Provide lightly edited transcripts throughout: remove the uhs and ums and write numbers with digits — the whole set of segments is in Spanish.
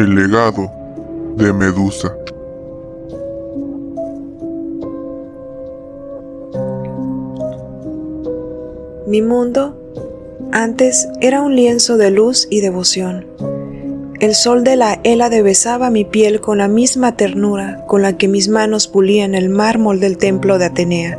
El legado de Medusa. Mi mundo antes era un lienzo de luz y devoción. El sol de la Hélade besaba mi piel con la misma ternura con la que mis manos pulían el mármol del templo de Atenea.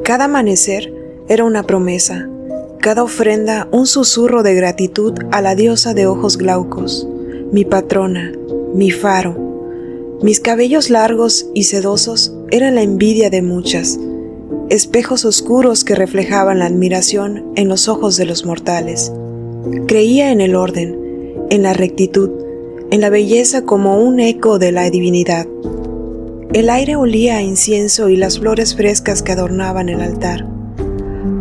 Cada amanecer era una promesa, cada ofrenda un susurro de gratitud a la diosa de ojos glaucos, mi patrona, mi faro. Mis cabellos largos y sedosos eran la envidia de muchas, espejos oscuros que reflejaban la admiración en los ojos de los mortales. Creía en el orden, en la rectitud, en la belleza como un eco de la divinidad. El aire olía a incienso y las flores frescas que adornaban el altar.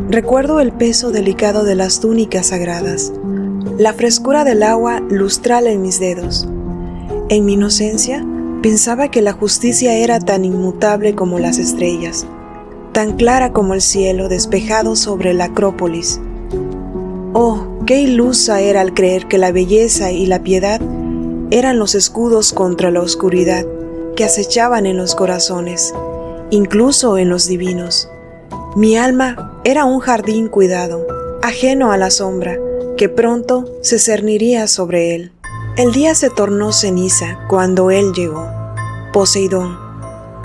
Recuerdo el peso delicado de las túnicas sagradas, la frescura del agua lustral en mis dedos. En mi inocencia, pensaba que la justicia era tan inmutable como las estrellas, tan clara como el cielo despejado sobre la Acrópolis. Oh, qué ilusa era al creer que la belleza y la piedad eran los escudos contra la oscuridad que acechaban en los corazones, incluso en los divinos. Mi alma era un jardín cuidado, ajeno a la sombra, que pronto se cerniría sobre él. El día se tornó ceniza cuando él llegó, Poseidón.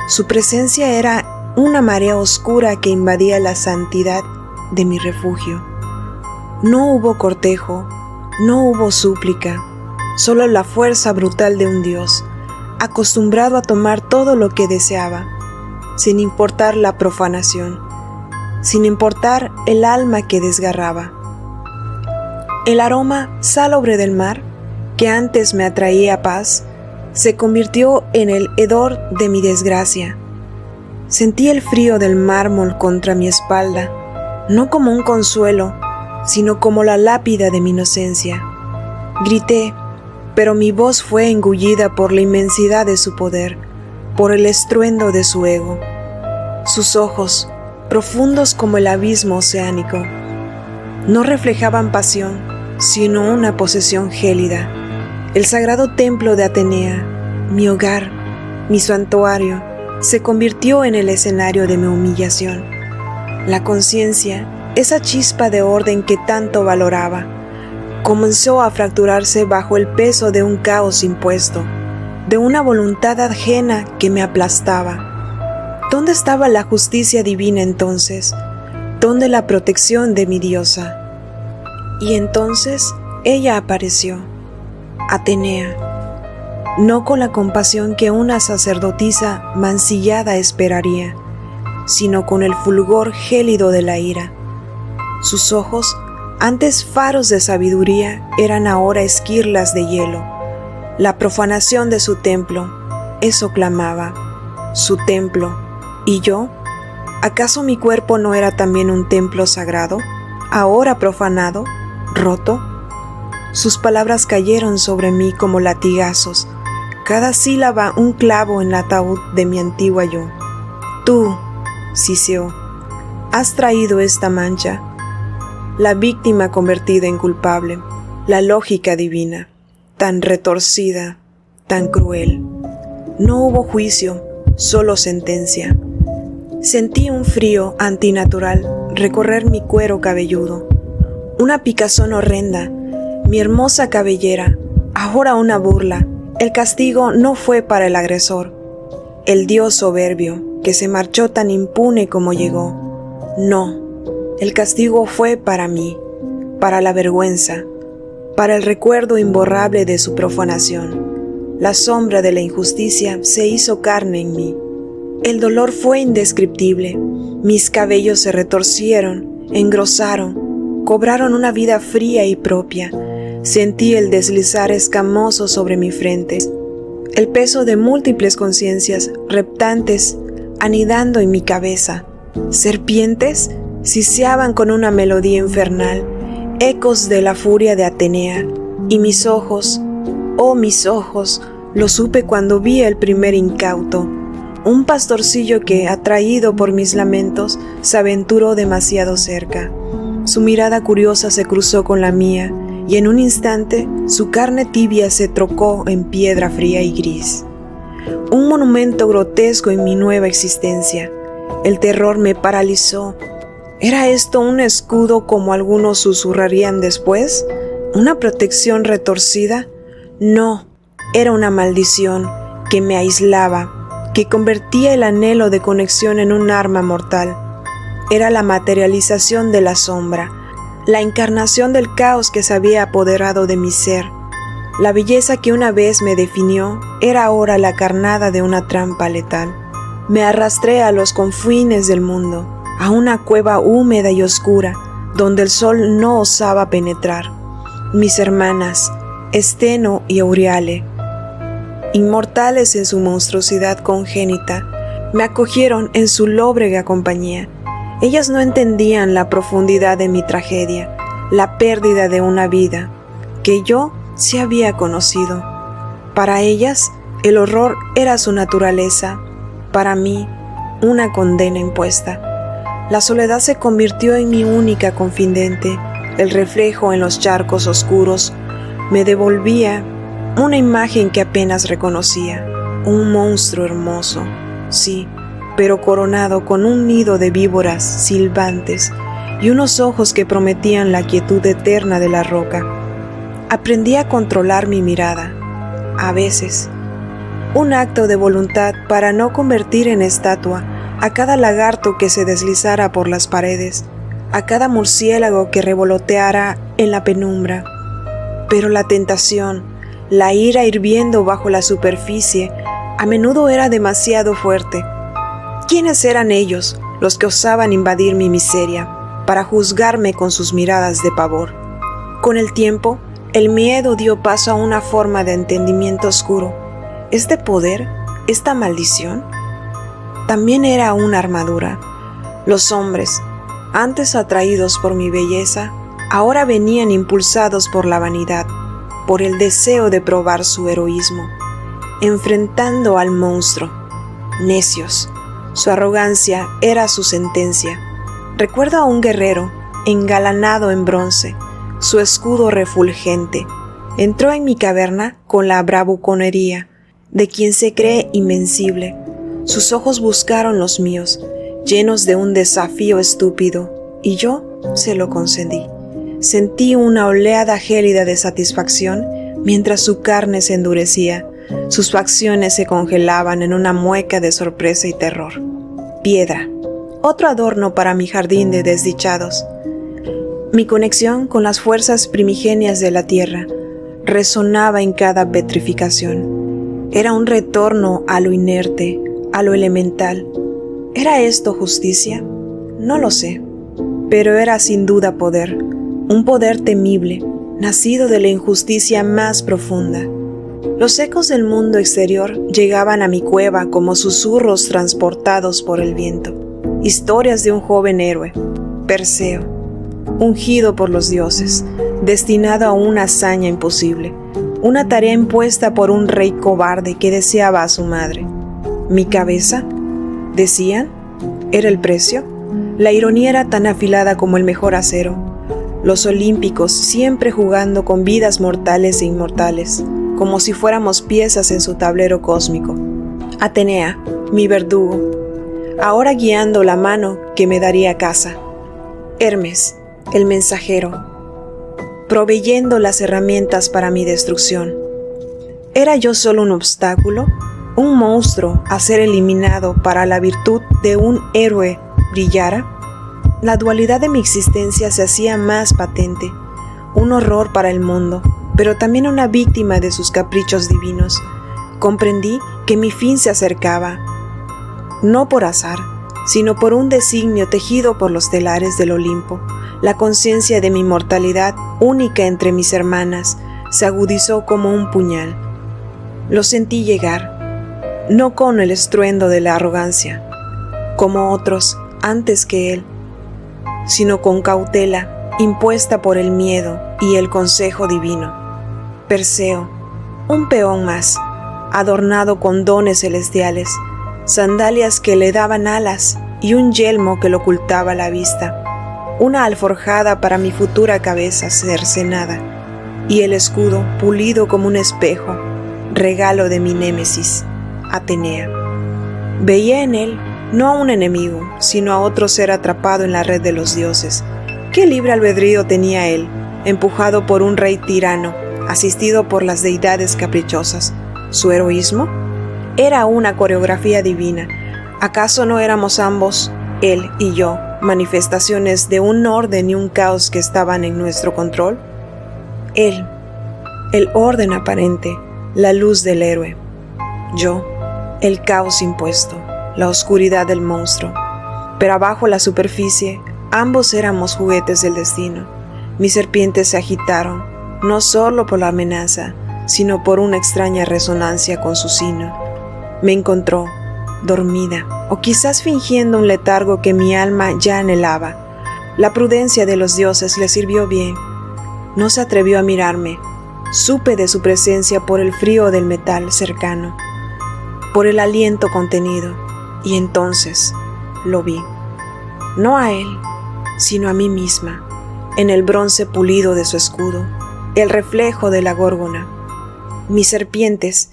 Su presencia era una marea oscura que invadía la santidad de mi refugio. No hubo cortejo, no hubo súplica, solo la fuerza brutal de un dios, acostumbrado a tomar todo lo que deseaba, sin importar la profanación, sin importar el alma que desgarraba. El aroma sálobre del mar, que antes me atraía paz, se convirtió en el hedor de mi desgracia. Sentí el frío del mármol contra mi espalda, no como un consuelo, sino como la lápida de mi inocencia. Grité, pero mi voz fue engullida por la inmensidad de su poder, por el estruendo de su ego. Sus ojos, profundos como el abismo oceánico, no reflejaban pasión, sino una posesión gélida. El sagrado templo de Atenea, mi hogar, mi santuario, se convirtió en el escenario de mi humillación. La conciencia, esa chispa de orden que tanto valoraba, comenzó a fracturarse bajo el peso de un caos impuesto, de una voluntad ajena que me aplastaba. ¿Dónde estaba la justicia divina entonces? ¿Dónde la protección de mi diosa? Y entonces ella apareció, Atenea, no con la compasión que una sacerdotisa mancillada esperaría, sino con el fulgor gélido de la ira. Sus ojos, antes faros de sabiduría, eran ahora esquirlas de hielo. La profanación de su templo, eso clamaba, su templo. ¿Y yo? ¿Acaso mi cuerpo no era también un templo sagrado, ahora profanado, roto? Sus palabras cayeron sobre mí como latigazos, cada sílaba un clavo en el ataúd de mi antigua yo. Tú, Ciseo, has traído esta mancha, la víctima convertida en culpable, la lógica divina, tan retorcida, tan cruel. No hubo juicio, solo sentencia. Sentí un frío antinatural recorrer mi cuero cabelludo, una picazón horrenda, mi hermosa cabellera, ahora una burla. El castigo no fue para el agresor, el dios soberbio que se marchó tan impune como llegó. No, el castigo fue para mí, para la vergüenza, para el recuerdo imborrable de su profanación. La sombra de la injusticia se hizo carne en mí. El dolor fue indescriptible. Mis cabellos se retorcieron, engrosaron, cobraron una vida fría y propia. Sentí el deslizar escamoso sobre mi frente, el peso de múltiples conciencias reptantes anidando en mi cabeza. Serpientes siseaban con una melodía infernal, ecos de la furia de Atenea, y mis ojos, oh mis ojos, lo supe cuando vi el primer incauto, un pastorcillo que, atraído por mis lamentos, se aventuró demasiado cerca. Su mirada curiosa se cruzó con la mía, y en un instante su carne tibia se trocó en piedra fría y gris. Un monumento grotesco en mi nueva existencia. El terror me paralizó. ¿Era esto un escudo como algunos susurrarían después? ¿Una protección retorcida? No, era una maldición que me aislaba, que convertía el anhelo de conexión en un arma mortal. Era la materialización de la sombra, la encarnación del caos que se había apoderado de mi ser. La belleza que una vez me definió era ahora la carnada de una trampa letal. Me arrastré a los confines del mundo, a una cueva húmeda y oscura, donde el sol no osaba penetrar. Mis hermanas, Esteno y Euriale, inmortales en su monstruosidad congénita, me acogieron en su lóbrega compañía. Ellas no entendían la profundidad de mi tragedia, la pérdida de una vida, que yo sí había conocido. Para ellas, el horror era su naturaleza, para mí, una condena impuesta. La soledad se convirtió en mi única confidente, el reflejo en los charcos oscuros me devolvía una imagen que apenas reconocía, un monstruo hermoso, sí, pero coronado con un nido de víboras silbantes y unos ojos que prometían la quietud eterna de la roca. Aprendí a controlar mi mirada, a veces, un acto de voluntad para no convertir en estatua a cada lagarto que se deslizara por las paredes, a cada murciélago que revoloteara en la penumbra. Pero la tentación, la ira hirviendo bajo la superficie, a menudo era demasiado fuerte. ¿Quiénes eran ellos, los que osaban invadir mi miseria, para juzgarme con sus miradas de pavor? Con el tiempo, el miedo dio paso a una forma de entendimiento oscuro. ¿Este poder, esta maldición? También era una armadura. Los hombres, antes atraídos por mi belleza, ahora venían impulsados por la vanidad, por el deseo de probar su heroísmo, enfrentando al monstruo. Necios. Su arrogancia era su sentencia. Recuerdo a un guerrero, engalanado en bronce, su escudo refulgente. Entró en mi caverna con la bravuconería de quien se cree invencible. Sus ojos buscaron los míos, llenos de un desafío estúpido, y yo se lo concedí. Sentí una oleada gélida de satisfacción mientras su carne se endurecía. Sus facciones se congelaban en una mueca de sorpresa y terror. Piedra, otro adorno para mi jardín de desdichados. Mi conexión con las fuerzas primigenias de la tierra resonaba en cada petrificación. Era un retorno a lo inerte, a lo elemental. ¿Era esto justicia? No lo sé, pero era sin duda poder, un poder temible, nacido de la injusticia más profunda. Los ecos del mundo exterior llegaban a mi cueva como susurros transportados por el viento, historias de un joven héroe, Perseo, ungido por los dioses, destinado a una hazaña imposible, una tarea impuesta por un rey cobarde que deseaba a su madre. ¿Mi cabeza? ¿Decían? ¿Era el precio? La ironía era tan afilada como el mejor acero. Los olímpicos siempre jugando con vidas mortales e inmortales, como si fuéramos piezas en su tablero cósmico. Atenea, mi verdugo, ahora guiando la mano que me daría caza. Hermes, el mensajero, proveyendo las herramientas para mi destrucción. ¿Era yo solo un obstáculo? ¿Un monstruo a ser eliminado para la virtud de un héroe brillara? La dualidad de mi existencia se hacía más patente, un horror para el mundo, pero también una víctima de sus caprichos divinos. Comprendí que mi fin se acercaba, no por azar, sino por un designio tejido por los telares del Olimpo. La conciencia de mi mortalidad, única entre mis hermanas, se agudizó como un puñal. Lo sentí llegar, no con el estruendo de la arrogancia, como otros antes que él, sino con cautela impuesta por el miedo y el consejo divino. Perseo, un peón más, adornado con dones celestiales, sandalias que le daban alas y un yelmo que le ocultaba la vista, una alforjada para mi futura cabeza cercenada. y el escudo pulido como un espejo, regalo de mi némesis, Atenea. Veía en él no a un enemigo, sino a otro ser atrapado en la red de los dioses. ¿Qué libre albedrío tenía él, empujado por un rey tirano, asistido por las deidades caprichosas? ¿Su heroísmo? Era una coreografía divina. ¿Acaso no éramos ambos, él y yo, manifestaciones de un orden y un caos que estaban en nuestro control? Él, el orden aparente, la luz del héroe. Yo, el caos impuesto, la oscuridad del monstruo. Pero abajo la superficie, ambos éramos juguetes del destino. Mis serpientes se agitaron, no solo por la amenaza, sino por una extraña resonancia con su sino. Me encontró, dormida, o quizás fingiendo un letargo que mi alma ya anhelaba. La prudencia de los dioses le sirvió bien. No se atrevió a mirarme. Supe de su presencia por el frío del metal cercano, por el aliento contenido, y entonces lo vi. No a él, sino a mí misma, en el bronce pulido de su escudo, el reflejo de la górgona. Mis serpientes,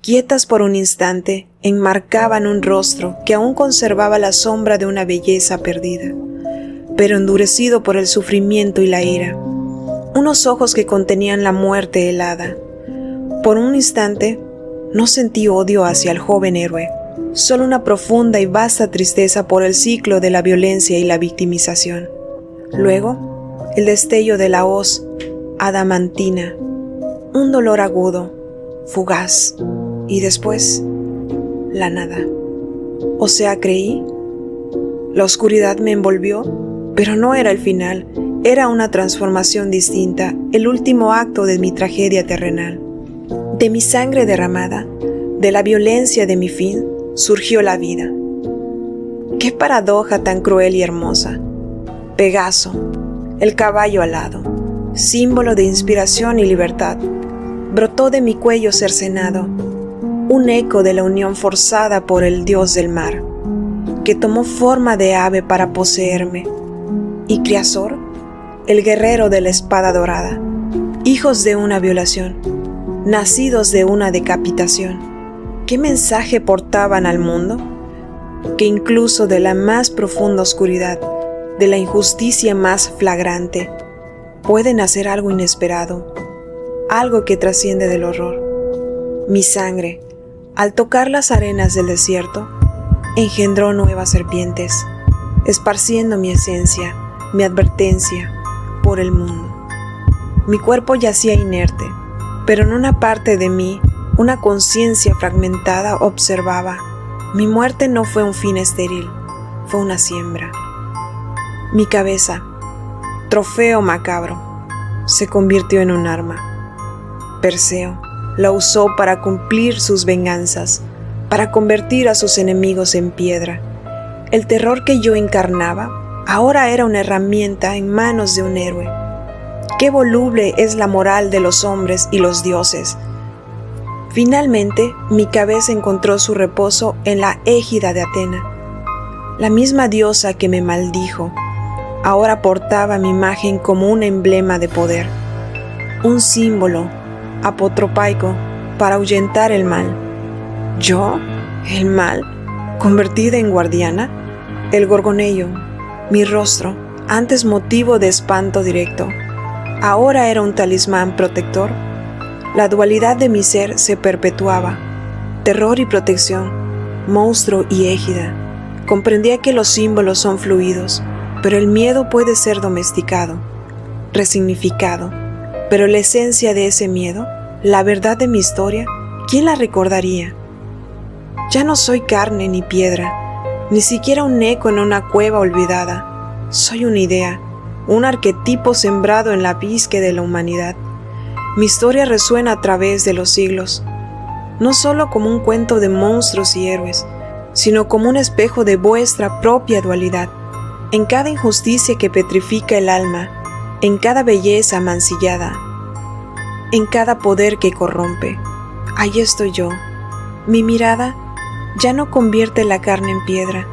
quietas por un instante, enmarcaban un rostro que aún conservaba la sombra de una belleza perdida, pero endurecido por el sufrimiento y la ira. Unos ojos que contenían la muerte helada. Por un instante, no sentí odio hacia el joven héroe, solo una profunda y vasta tristeza por el ciclo de la violencia y la victimización. Luego, el destello de la hoz adamantina, un dolor agudo, fugaz, y después, la nada. O sea, creí. La oscuridad me envolvió, pero no era el final, era una transformación distinta, el último acto de mi tragedia terrenal. De mi sangre derramada, de la violencia de mi fin, surgió la vida. ¡Qué paradoja tan cruel y hermosa! Pegaso, el caballo alado, símbolo de inspiración y libertad, brotó de mi cuello cercenado, un eco de la unión forzada por el dios del mar, que tomó forma de ave para poseerme, y Criasor, el guerrero de la espada dorada, hijos de una violación, nacidos de una decapitación. ¿Qué mensaje portaban al mundo? Que incluso de la más profunda oscuridad, de la injusticia más flagrante, puede nacer algo inesperado, algo que trasciende del horror. Mi sangre, al tocar las arenas del desierto, engendró nuevas serpientes, esparciendo mi esencia, mi advertencia, por el mundo. Mi cuerpo yacía inerte, pero en una parte de mí, una conciencia fragmentada observaba. Mi muerte no fue un fin estéril, fue una siembra. Mi cabeza, trofeo macabro, se convirtió en un arma. Perseo la usó para cumplir sus venganzas, para convertir a sus enemigos en piedra. El terror que yo encarnaba ahora era una herramienta en manos de un héroe. Qué voluble es la moral de los hombres y los dioses. Finalmente, mi cabeza encontró su reposo en la égida de Atena. La misma diosa que me maldijo, ahora portaba mi imagen como un emblema de poder, un símbolo apotropaico para ahuyentar el mal. ¿Yo? ¿El mal? ¿Convertida en guardiana? El gorgonello, mi rostro, antes motivo de espanto directo, ahora era un talismán protector. La dualidad de mi ser se perpetuaba, terror y protección, monstruo y égida. Comprendía que los símbolos son fluidos, pero el miedo puede ser domesticado, resignificado. Pero la esencia de ese miedo, la verdad de mi historia, ¿quién la recordaría? Ya no soy carne ni piedra, ni siquiera un eco en una cueva olvidada. Soy una idea, un arquetipo sembrado en la pizque de la humanidad. Mi historia resuena a través de los siglos, no solo como un cuento de monstruos y héroes, sino como un espejo de vuestra propia dualidad. En cada injusticia que petrifica el alma, en cada belleza mancillada, en cada poder que corrompe, ahí estoy yo. Mi mirada ya no convierte la carne en piedra,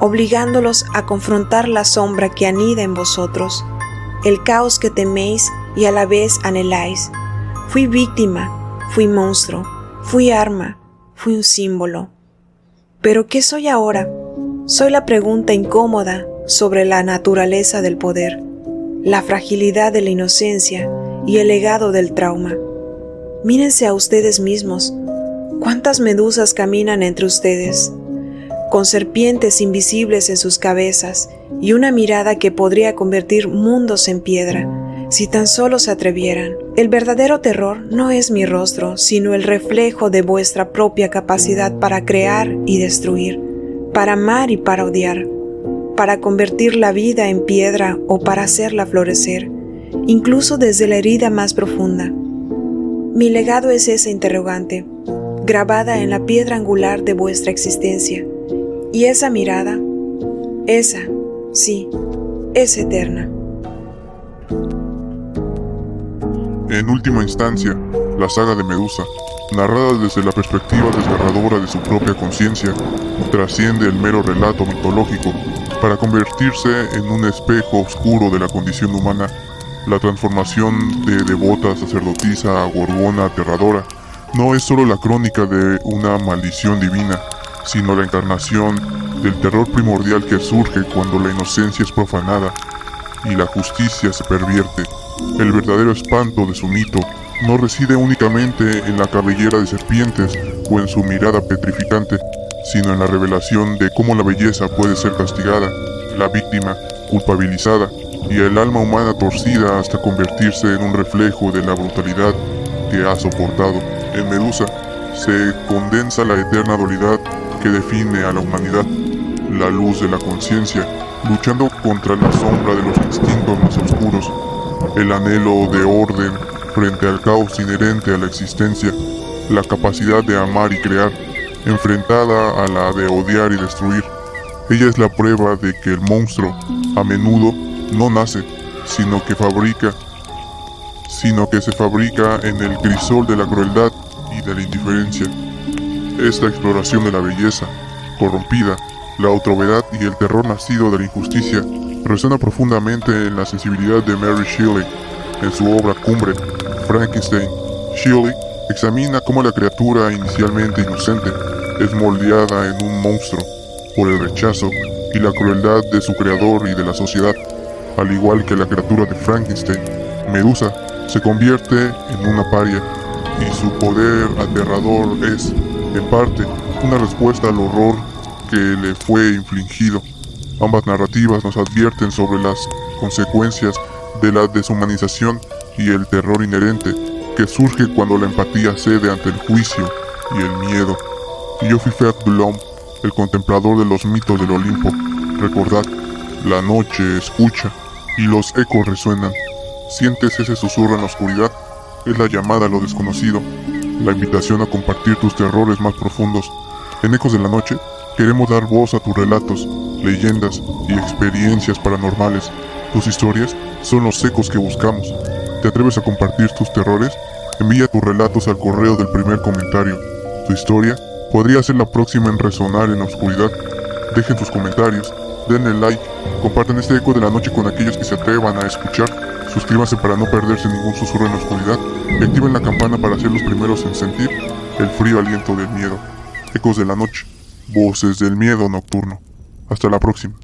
obligándolos a confrontar la sombra que anida en vosotros. el caos que teméis y a la vez anheláis. Fui víctima, fui monstruo, fui arma, fui un símbolo. ¿Pero qué soy ahora? Soy la pregunta incómoda sobre la naturaleza del poder, la fragilidad de la inocencia y el legado del trauma. Mírense a ustedes mismos. ¿Cuántas medusas caminan entre ustedes? Con serpientes invisibles en sus cabezas y una mirada que podría convertir mundos en piedra, si tan solo se atrevieran. El verdadero terror no es mi rostro, sino el reflejo de vuestra propia capacidad para crear y destruir, para amar y para odiar, para convertir la vida en piedra o para hacerla florecer, incluso desde la herida más profunda. Mi legado es esa interrogante, grabada en la piedra angular de vuestra existencia. Y esa mirada, esa, sí, es eterna. En última instancia, la saga de Medusa, narrada desde la perspectiva desgarradora de su propia conciencia, trasciende el mero relato mitológico para convertirse en un espejo oscuro de la condición humana. La transformación de devota sacerdotisa a gorgona aterradora no es solo la crónica de una maldición divina, sino la encarnación del terror primordial que surge cuando la inocencia es profanada y la justicia se pervierte. El verdadero espanto de su mito no reside únicamente en la cabellera de serpientes o en su mirada petrificante, sino en la revelación de cómo la belleza puede ser castigada, la víctima culpabilizada y el alma humana torcida hasta convertirse en un reflejo de la brutalidad que ha soportado. En Medusa se condensa la eterna dualidad que define a la humanidad, la luz de la conciencia, luchando contra la sombra de los instintos más oscuros, el anhelo de orden frente al caos inherente a la existencia, la capacidad de amar y crear, enfrentada a la de odiar y destruir. Ella es la prueba de que el monstruo, a menudo, no nace, sino que se fabrica en el crisol de la crueldad y de la indiferencia. Esta exploración de la belleza corrompida, la otrovedad y el terror nacido de la injusticia resuena profundamente en la sensibilidad de Mary Shelley en su obra cumbre, Frankenstein. Shelley examina cómo la criatura inicialmente inocente es moldeada en un monstruo por el rechazo y la crueldad de su creador y de la sociedad. Al igual que la criatura de Frankenstein, Medusa se convierte en una paria y su poder aterrador es, en parte, una respuesta al horror que le fue infligido. Ambas narrativas nos advierten sobre las consecuencias de la deshumanización y el terror inherente que surge cuando la empatía cede ante el juicio y el miedo. Y yo fui Feat Blom, el contemplador de los mitos del Olimpo. Recordad, la noche escucha y los ecos resuenan. ¿Sientes ese susurro en la oscuridad? Es la llamada a lo desconocido, la invitación a compartir tus terrores más profundos. En Ecos de la Noche, queremos dar voz a tus relatos, leyendas y experiencias paranormales. Tus historias son los ecos que buscamos. ¿Te atreves a compartir tus terrores? Envía tus relatos al correo del primer comentario. Tu historia podría ser la próxima en resonar en la oscuridad. Dejen tus comentarios, denle like, compartan este Eco de la Noche con aquellos que se atrevan a escuchar. Suscríbanse para no perderse ningún susurro en la oscuridad y activen la campana para ser los primeros en sentir el frío aliento del miedo. Ecos de la Noche, voces del miedo nocturno. Hasta la próxima.